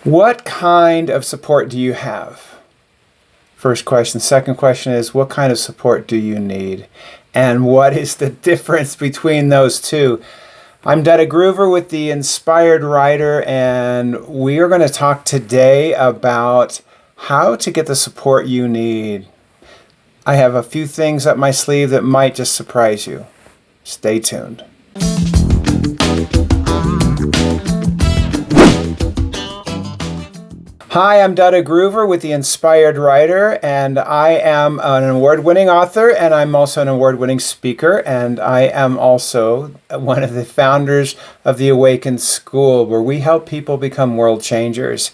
What kind of support do you have? First question. Second question is, what kind of support do you need? And what is the difference between those two? I'm Dutta Groover with The Inspired Writer, and we are going to talk today about how to get the support you need. I have a few things up my sleeve that might just surprise you. Stay tuned. Hi, I'm Dutta Groover with The Inspired Writer, and I am an award-winning author, and I'm also an award-winning speaker, and I am also one of the founders of the Awakened School, where we help people become world changers.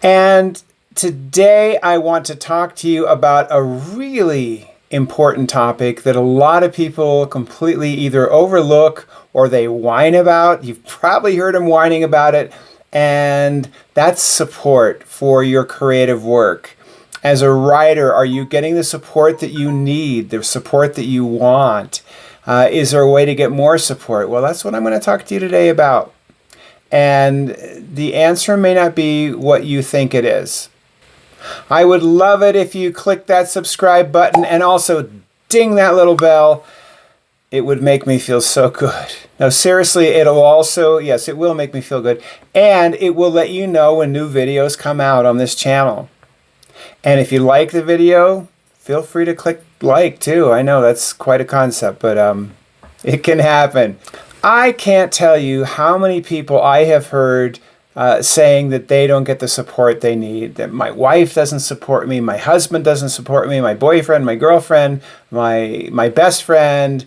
And today I want to talk to you about a really important topic that a lot of people completely either overlook or they whine about. You've probably heard them whining about it. And that's support for your creative work. As a writer, are you getting the support that you need, the support that you want? Is there a way to get more support? Well, that's what I'm going to talk to you today about. And the answer may not be what you think it is. I would love it if you click that subscribe button and also ding that little bell. It would make me feel so good. No, seriously, it'll also, yes, it will make me feel good. And it will let you know when new videos come out on this channel. And if you like the video, feel free to click like too. I know that's quite a concept, but it can happen. I can't tell you how many people I have heard saying that they don't get the support they need, that my wife doesn't support me, my husband doesn't support me, my boyfriend, my girlfriend, my best friend.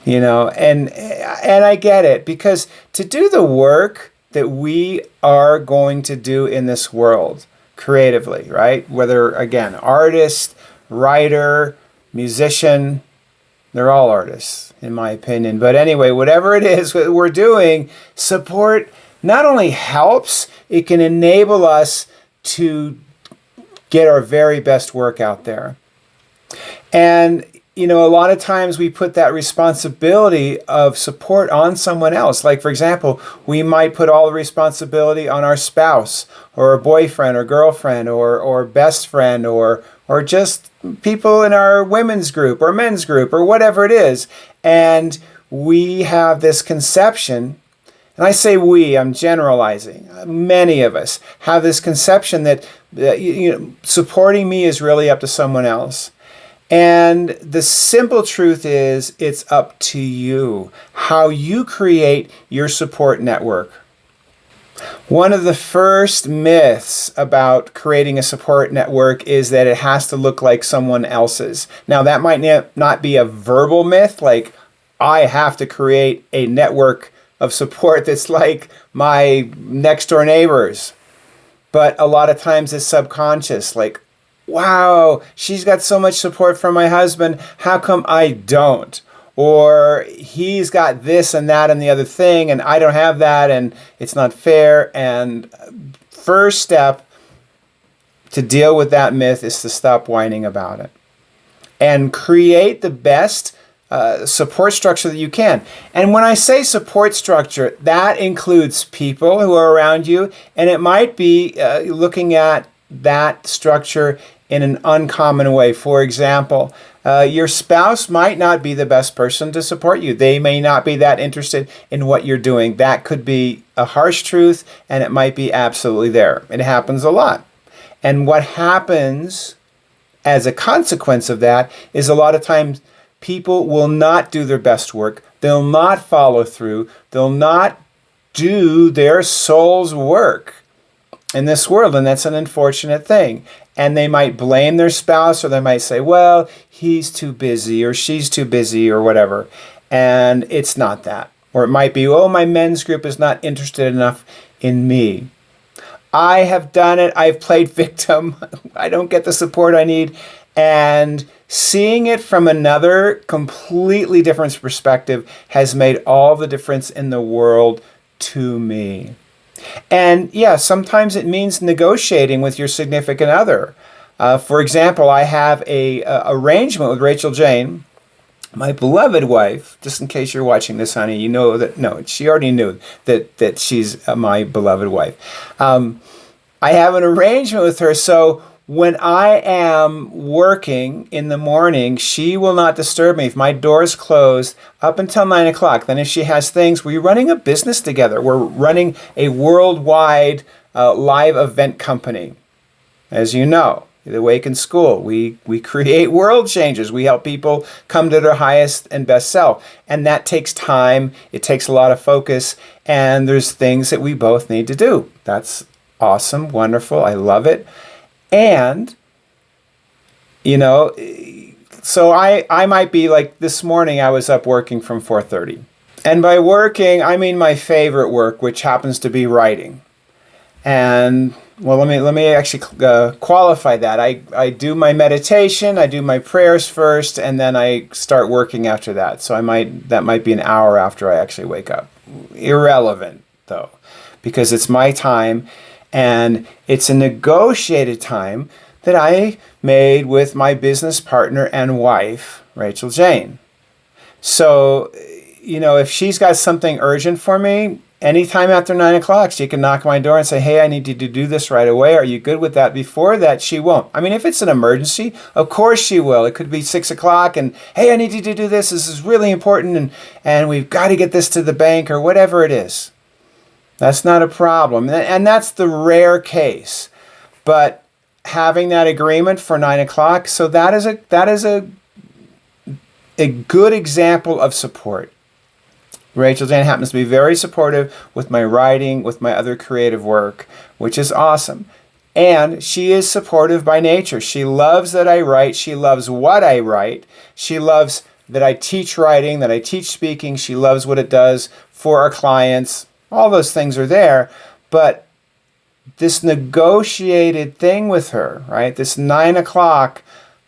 You know, and I get it, because to do the work that we are going to do in this world creatively, right? Whether, again, artist, writer, musician, they're all artists, in my opinion. But anyway, whatever it is that we're doing, support not only helps, it can enable us to get our very best work out there. And you know, a lot of times we put that responsibility of support on someone else. Like, for example, we might put all the responsibility on our spouse or a boyfriend or girlfriend or best friend or just people in our women's group or men's group or whatever it is. And we have this conception, and I say we, I'm generalizing. Many of us have this conception that supporting me is really up to someone else. And the simple truth is, it's up to you how you create your support network. One of the first myths about creating a support network is that it has to look like someone else's. Now, that might not be a verbal myth, like I have to create a network of support that's like my next door neighbors. But a lot of times it's subconscious, like, wow, she's got so much support from my husband, how come I don't? Or he's got this and that and the other thing, and I don't have that, and it's not fair. And first step to deal with that myth is to stop whining about it and create the best support structure that you can. And when I say support structure, that includes people who are around you, and it might be looking at that structure in an uncommon way. For example, your spouse might not be the best person to support you. They may not be that interested in what you're doing. That could be a harsh truth, and it might be absolutely there. It happens a lot. And what happens as a consequence of that is a lot of times people will not do their best work. They'll not follow through. They'll not do their soul's work in this world, and that's an unfortunate thing. And they might blame their spouse, or they might say, well, he's too busy, or she's too busy, or whatever. And it's not that. Or it might be, oh, my men's group is not interested enough in me. I have done it. I've played victim. I don't get the support I need. And seeing it from another completely different perspective has made all the difference in the world to me. And yeah, sometimes it means negotiating with your significant other. For example, I have a arrangement with Rachel Jane My beloved wife, just in case you're watching this, honey, you know that, no, she already knew that she's my beloved wife. I have an arrangement with her, so when I am working in the morning, she will not disturb me if my door is closed up until 9 o'clock. Then if she has things, we're running a business together. We're running a worldwide live event company, as you know. The Awaken School. We create world changes. We help people come to their highest and best self. And that takes time. It takes a lot of focus. And there's things that we both need to do. That's awesome, wonderful. I love it. And, you know, so I might be like this morning I was up working from 4:30. And by working, I mean my favorite work, which happens to be writing. And well, let me actually qualify that. I do my meditation, I do my prayers first, and then I start working after that. So that might be an hour after I actually wake up. Irrelevant though, because it's my time, and it's a negotiated time that I made with my business partner and wife, Rachel Jane. So, you know, if she's got something urgent for me, anytime after 9 o'clock, she can knock on my door and say, hey, I need you to do this right away. Are you good with that? Before that, she won't. I mean, if it's an emergency, of course she will. It could be 6 o'clock and, hey, I need you to do this. This is really important, and we've got to get this to the bank, or whatever it is. That's not a problem. And that's the rare case. But having that agreement for 9 o'clock, so that is a good example of support. Rachel Jane happens to be very supportive with my writing, with my other creative work, which is awesome. And she is supportive by nature. She loves that I write. She loves what I write. She loves that I teach writing, that I teach speaking. She loves what it does for our clients. All those things are there. But this negotiated thing with her, right? This 9 o'clock,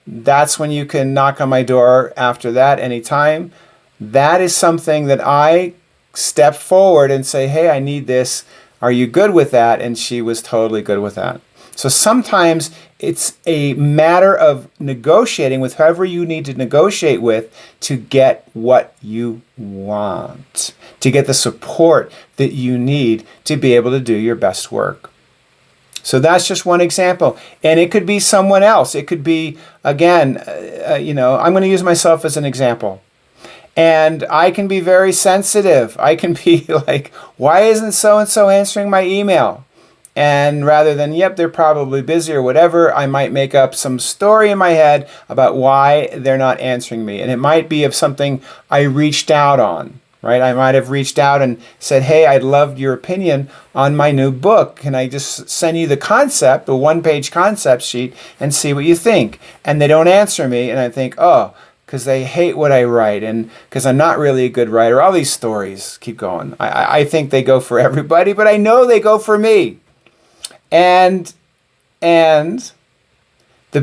that's when you can knock on my door after that anytime. That is something that I step forward and say, hey, I need this. Are you good with that? And she was totally good with that. So sometimes it's a matter of negotiating with whoever you need to negotiate with to get what you want, to get the support that you need to be able to do your best work. So that's just one example. And it could be someone else. It could be, again, I'm going to use myself as an example. And I can be very sensitive. I can be like, why isn't so-and-so answering my email? And rather than, yep, they're probably busy or whatever, I might make up some story in my head about why they're not answering me. And it might be of something I reached out on, right? I might have reached out and said, hey, I'd love your opinion on my new book. Can I just send you the concept, a one-page concept sheet, and see what you think? And they don't answer me, and I think, oh, because they hate what I write, and because I'm not really a good writer. All these stories keep going. I think they go for everybody, but I know they go for me. And the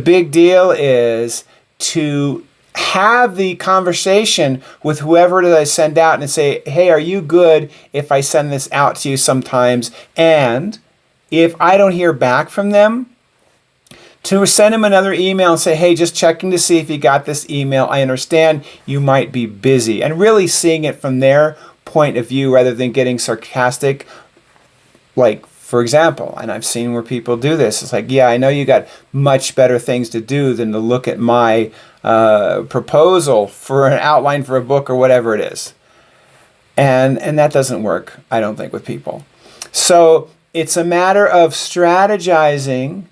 big deal is to have the conversation with whoever that I send out and say, hey, are you good if I send this out to you sometimes? And if I don't hear back from them, to send him another email and say, hey, just checking to see if you got this email. I understand you might be busy. And really seeing it from their point of view rather than getting sarcastic. Like, for example, and I've seen where people do this. It's like, yeah, I know you got much better things to do than to look at my proposal for an outline for a book or whatever it is. And that doesn't work, I don't think, with people. So it's a matter of strategizing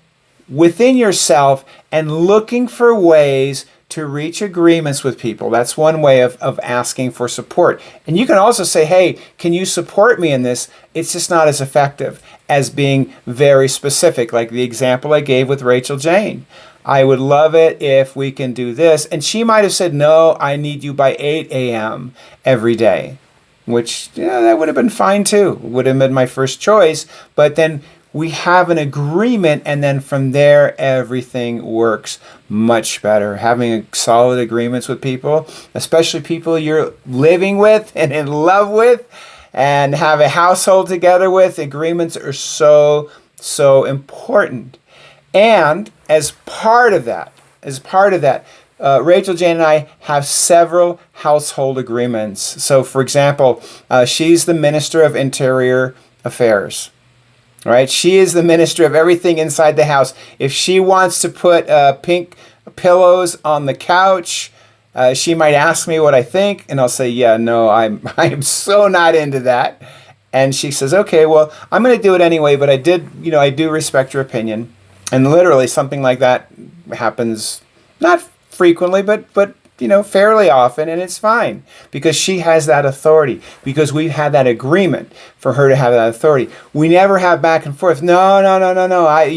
within yourself and looking for ways to reach agreements with people. That's one way of asking for support. And you can also say, hey, can you support me in this? It's just not as effective as being very specific, like the example I gave with Rachel Jane. I would love it if we can do this. And she might have said, no, I need you by 8 a.m. every day, which that would have been fine too. Would have been my first choice. But then we have an agreement, and then from there, everything works much better. Having solid agreements with people, especially people you're living with and in love with and have a household together with, agreements are so, so important. And as part of that, Rachel Jane and I have several household agreements. So, for example, she's the Minister of Interior Affairs. Right? She is the minister of everything inside the house. If she wants to put pink pillows on the couch, she might ask me what I think, and I'll say, yeah, no, I'm so not into that. And she says, okay, well, I'm going to do it anyway, but I do respect your opinion. And literally something like that happens not frequently, but fairly often, and it's fine because she has that authority, because we had that agreement for her to have that authority. We never have back and forth. No. I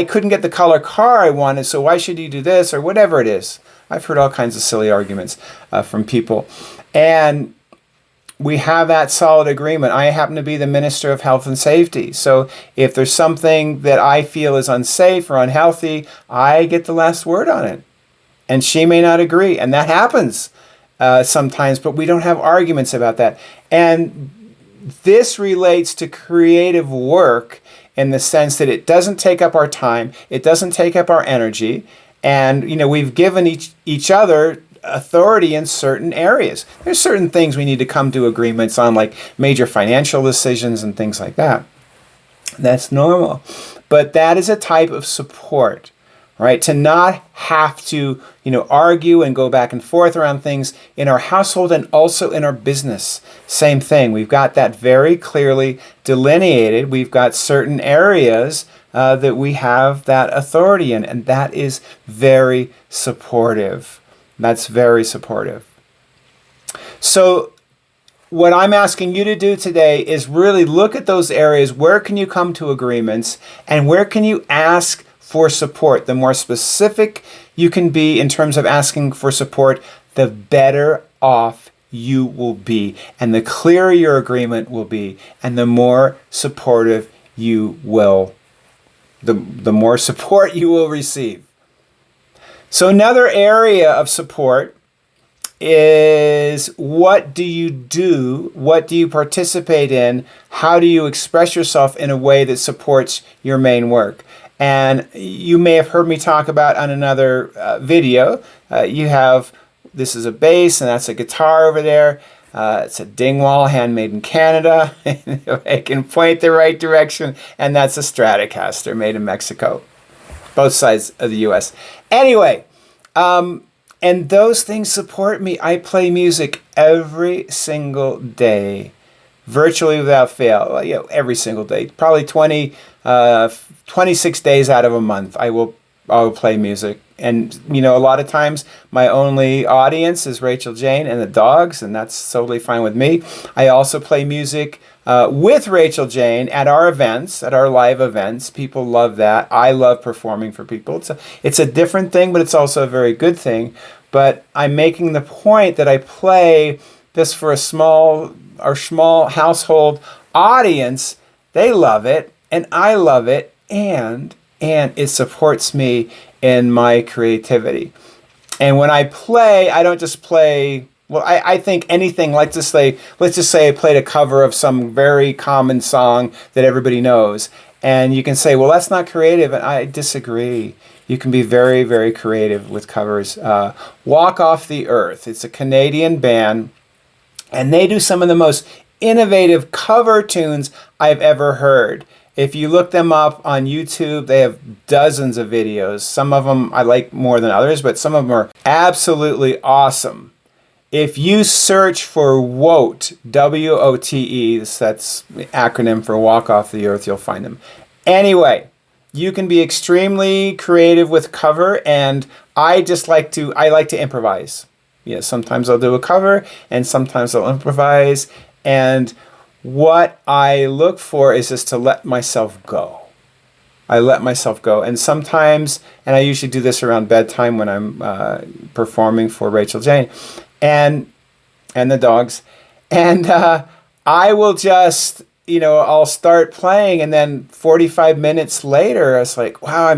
couldn't get the color car I wanted, so why should you do this or whatever it is. I've heard all kinds of silly arguments from people, and we have that solid agreement. I happen to be the Minister of Health and Safety, so if there's something that I feel is unsafe or unhealthy, I get the last word on it. And she may not agree, and that happens sometimes, but we don't have arguments about that. And this relates to creative work in the sense that it doesn't take up our time, it doesn't take up our energy, and we've given each other authority in certain areas. There's certain things we need to come to agreements on, like major financial decisions and things like that. That's normal. But that is a type of support. Right? To not have to, argue and go back and forth around things in our household and also in our business. Same thing. We've got that very clearly delineated. We've got certain areas that we have that authority in, and that is very supportive. That's very supportive. So what I'm asking you to do today is really look at those areas. Where can you come to agreements, and where can you ask for support? The more specific you can be in terms of asking for support, the better off you will be, and the clearer your agreement will be, and the more supportive you will, the more support you will receive. So another area of support is, what do you do? What do you participate in? How do you express yourself in a way that supports your main work? And you may have heard me talk about on another video, this is a bass, and that's a guitar over there. It's a Dingwall, handmade in Canada. I can point the right direction, and that's a Stratocaster made in Mexico. Both sides of the U.S. Anyway, and those things support me. I play music every single day, virtually without fail. Every single day, probably 26 days out of a month, I will play music. And, a lot of times my only audience is Rachel Jane and the dogs, and that's totally fine with me. I also play music with Rachel Jane at our events, at our live events. People love that. I love performing for people. It's a different thing, but it's also a very good thing. But I'm making the point that I play this for a small household audience. They love it, and I love it, and it supports me in my creativity. And when I play, I don't just play, I think anything, let's just say I played a cover of some very common song that everybody knows. And you can say, well, that's not creative, and I disagree. You can be very, very creative with covers. Walk Off the Earth, it's a Canadian band, and they do some of the most innovative cover tunes I've ever heard. If you look them up on YouTube, they have dozens of videos. Some of them I like more than others, but some of them are absolutely awesome. If you search for WOTE, W-O-T-E, that's the acronym for Walk Off the Earth, you'll find them. Anyway, you can be extremely creative with cover, and I like to improvise. Sometimes I'll do a cover, and sometimes I'll improvise, and what I look for is just to let myself go. I let myself go. And sometimes, and I usually do this around bedtime when I'm performing for Rachel Jane and the dogs. And I will just, I'll start playing, and then 45 minutes later, it's like, wow, I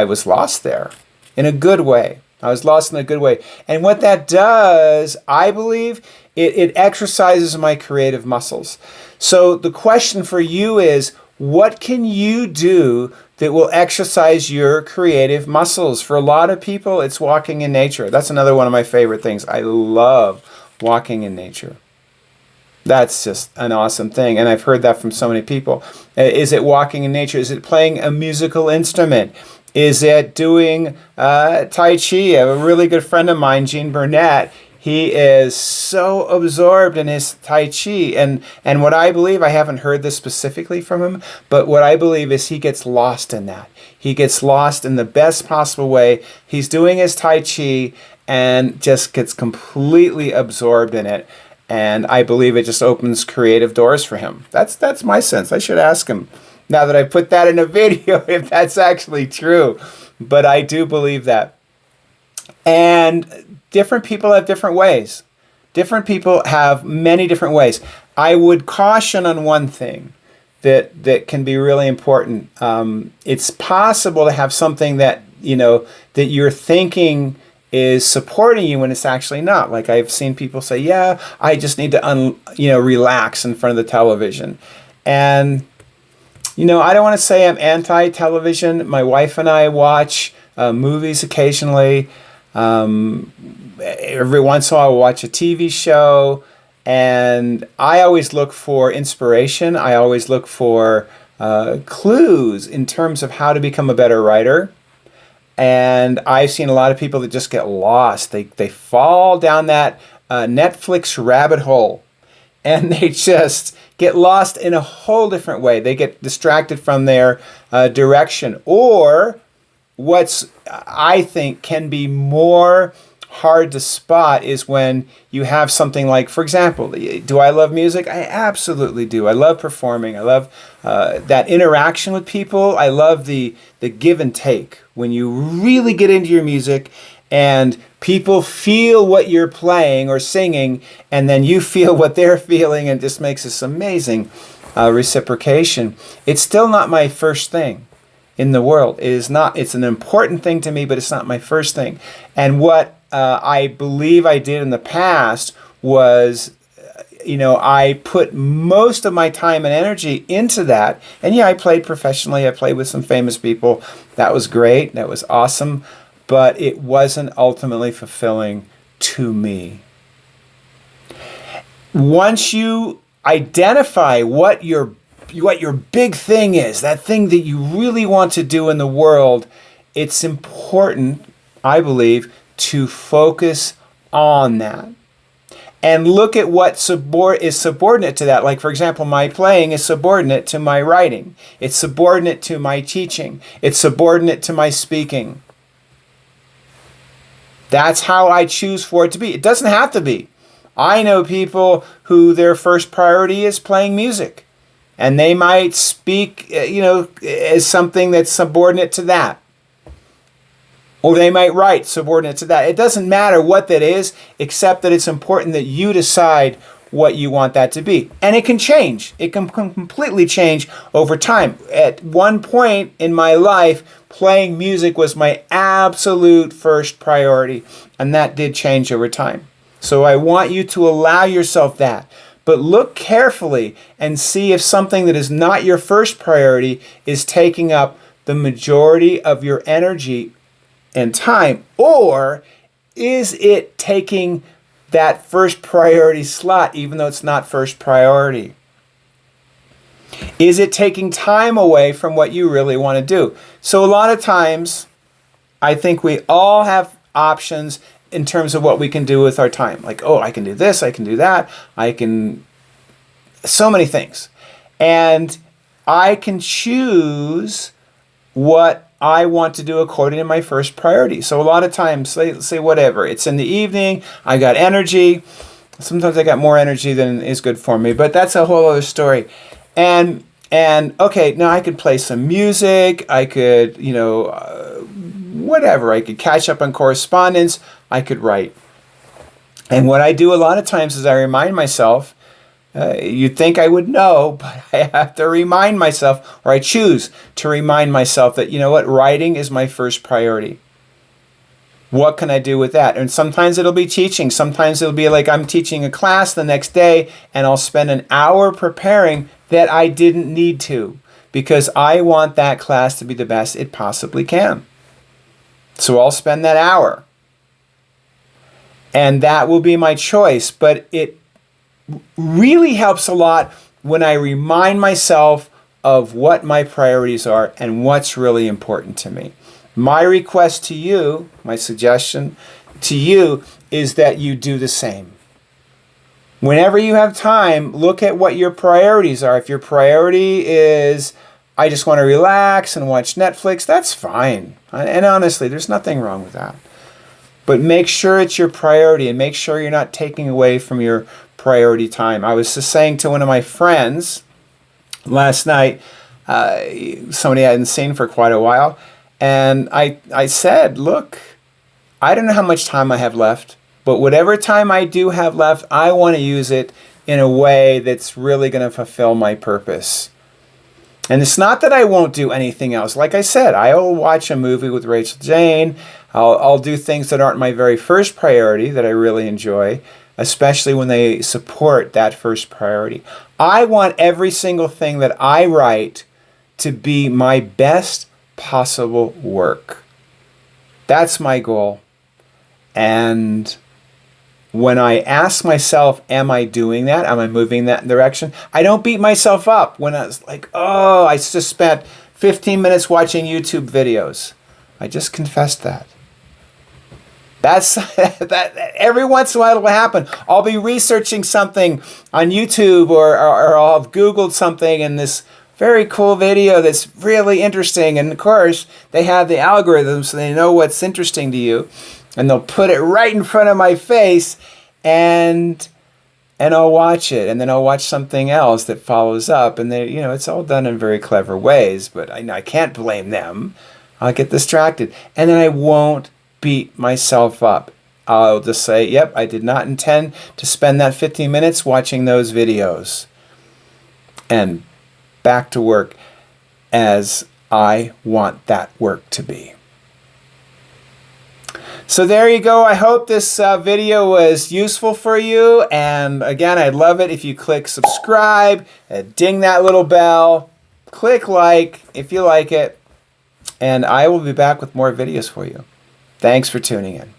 was lost there in a good way. I was lost in a good way. And what that does, I believe, it exercises my creative muscles. So the question for you is, What can you do that will exercise your creative muscles? For a lot of people, it's walking in nature. That's another one of my favorite things. I love walking in nature. That's just an awesome thing. And I've heard that from so many people. Is it walking in nature? Is it playing a musical instrument? Is it doing Tai Chi? I have a really good friend of mine, Gene Burnett. He is so absorbed in his Tai Chi. And what I believe, I haven't heard this specifically from him, but what I believe is he gets lost in that. He gets lost in the best possible way. He's doing his Tai Chi and just gets completely absorbed in it. And I believe it just opens creative doors for him. That's my sense. I should ask him, now that I put that in a video, if that's actually true. But I do believe that. And different people have different ways. Different people have many different ways. I would caution on one thing that can be really important. It's possible to have something that, that you're thinking is supporting you when it's actually not. Like I've seen people say, yeah, I just need to relax in front of the television. And I don't want to say I'm anti-television. My wife and I watch movies occasionally. Every once in a while I'll watch a TV show, and I always look for inspiration. I always look for clues in terms of how to become a better writer. And I've seen a lot of people that just get lost. They fall down that Netflix rabbit hole, and they just get lost in a whole different way. They get distracted from their direction. Or what's, I think, can be more hard to spot is when you have something like, for example, do I love music? I absolutely do. I love performing. I love that interaction with people. I love the give and take. When you really get into your music and people feel what you're playing or singing, and then you feel what they're feeling, and it just makes this amazing reciprocation. It's still not my first thing in the world. It is not. It's an important thing to me, but it's not my first thing. And what I believe I did in the past was, I put most of my time and energy into that. And yeah, I played professionally. I played with some famous people. That was great. That was awesome. But it wasn't ultimately fulfilling to me. Once you identify what your big thing is, that thing that you really want to do in the world, it's important, I believe, to focus on that. And look at what is subordinate to that. Like, for example, my playing is subordinate to my writing. It's subordinate to my teaching. It's subordinate to my speaking. That's how I choose for it to be. It doesn't have to be. I know people who their first priority is playing music. And they might speak, as something that's subordinate to that. Or they might write subordinate to that. It doesn't matter what that is, except that it's important that you decide what you want that to be. And it can change. It can completely change over time. At one point in my life, playing music was my absolute first priority. And that did change over time. So I want you to allow yourself that. But look carefully and see if something that is not your first priority is taking up the majority of your energy and time, or is it taking that first priority slot even though it's not first priority? Is it taking time away from what you really want to do? So a lot of times, I think we all have options in terms of what we can do with our time. Like, oh, I can do this, I can do that, I can, so many things. And I can choose what I want to do according to my first priority. So a lot of times, say whatever, it's in the evening, I got energy. Sometimes I got more energy than is good for me, but that's a whole other story. And okay, now I could play some music, I could, whatever, I could catch up on correspondence, I could write. And what I do a lot of times is I remind myself, you'd think I would know, but I have to remind myself, or I choose to remind myself that, writing is my first priority. What can I do with that? And sometimes it'll be teaching. Sometimes it'll be like I'm teaching a class the next day and I'll spend an hour preparing that I didn't need to because I want that class to be the best it possibly can. So I'll spend that hour. And that will be my choice. But it really helps a lot when I remind myself of what my priorities are and what's really important to me. My request to you, my suggestion to you, is that you do the same. Whenever you have time, look at what your priorities are. If your priority is, I just want to relax and watch Netflix, that's fine. And honestly, there's nothing wrong with that. But make sure it's your priority and make sure you're not taking away from your priority time. I was just saying to one of my friends last night, somebody I hadn't seen for quite a while, and I said, look, I don't know how much time I have left, but whatever time I do have left, I want to use it in a way that's really going to fulfill my purpose. And it's not that I won't do anything else. Like I said, I'll watch a movie with Rachel Jane. I'll do things that aren't my very first priority that I really enjoy, especially when they support that first priority. I want every single thing that I write to be my best possible work. That's my goal. And when I ask myself, am I doing that? Am I moving in that direction? I don't beat myself up when I was like, oh, I just spent 15 minutes watching YouTube videos. I just confessed that. That's that. Every once in a while it'll happen. I'll be researching something on YouTube or I'll have Googled something and this very cool video that's really interesting. And of course, they have the algorithms so they know what's interesting to you. And they'll put it right in front of my face and I'll watch it. And then I'll watch something else that follows up. And they, it's all done in very clever ways, but I can't blame them. I'll get distracted. And then I won't beat myself up. I'll just say, yep, I did not intend to spend that 15 minutes watching those videos. And back to work as I want that work to be. So there you go. I hope this video was useful for you. And again, I'd love it if you click subscribe, ding that little bell, click like if you like it, and I will be back with more videos for you. Thanks for tuning in.